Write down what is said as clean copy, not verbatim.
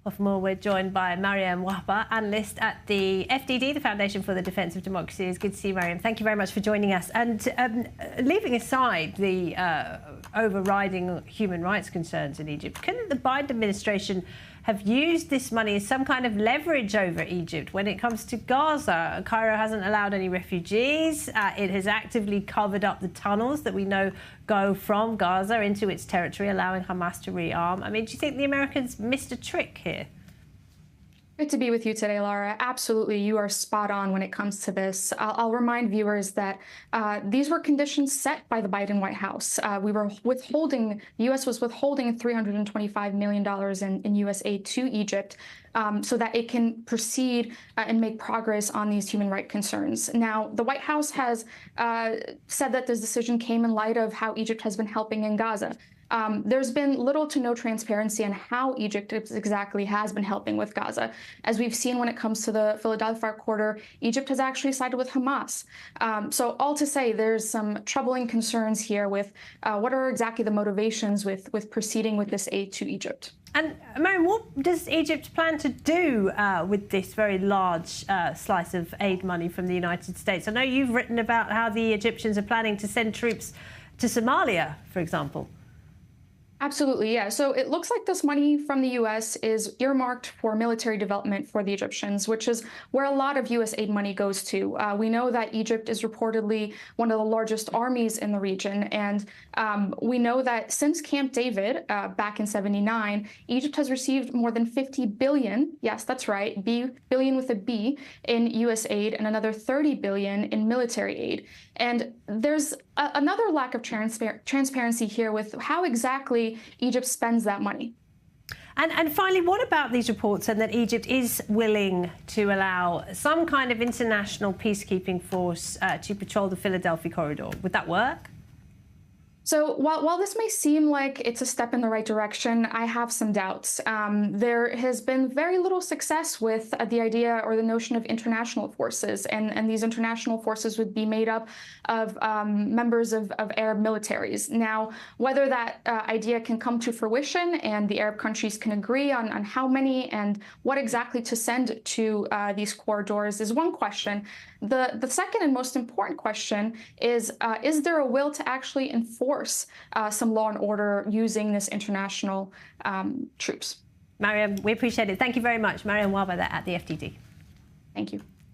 For more, we're joined by Mariam Wahba, analyst at the FDD, the Foundation for the Defence of Democracy. It's good to see you, Mariam. Thank you very much for joining us. And leaving aside the overriding human rights concerns in Egypt, couldn't the Biden administration have used this money as some kind of leverage over Egypt when it comes to Gaza? Cairo hasn't allowed any refugees. It has actively covered up the tunnels that we know go from Gaza into its territory, allowing Hamas to rearm. I mean, do you think the Americans missed a trick here? Good to be with you today, Laura. Absolutely, you are spot on when it comes to this. I'll remind viewers that these were conditions set by the Biden White House. The U.S. was withholding $325 million in U.S. aid to Egypt so that it can proceed and make progress on these human rights concerns. Now, the White House has said that this decision came in light of how Egypt has been helping in Gaza. There's been little to no transparency on how Egypt exactly has been helping with Gaza. As we've seen when it comes to the Philadelphia corridor, Egypt has actually sided with Hamas. So all to say, there's some troubling concerns here with what are exactly the motivations with proceeding with this aid to Egypt. And Mariam, what does Egypt plan to do with this very large slice of aid money from the United States? I know you've written about how the Egyptians are planning to send troops to Somalia, for example. Absolutely, yeah. So it looks like this money from the U.S. is earmarked for military development for the Egyptians, which is where a lot of U.S. aid money goes to. We know that Egypt is reportedly one of the largest armies in the region. And we know that since Camp David back in '79, Egypt has received more than 50 billion, yes, that's right, billion with a B, in U.S. aid and another 30 billion in military aid. And there's another lack of transparency here with how exactly Egypt spends that money. And finally, what about these reports and that Egypt is willing to allow some kind of international peacekeeping force to patrol the Philadelphia corridor? Would that work? So while this may seem like it's a step in the right direction, I have some doubts. There has been very little success with the idea or the notion of international forces, and these international forces would be made up of members of Arab militaries. Now, whether that idea can come to fruition and the Arab countries can agree on how many and what exactly to send to these corridors is one question. The second and most important question is there a will to actually enforce some law and order using this international troops? Mariam, we appreciate it. Thank you very much. Mariam Wahba at the FDD. Thank you.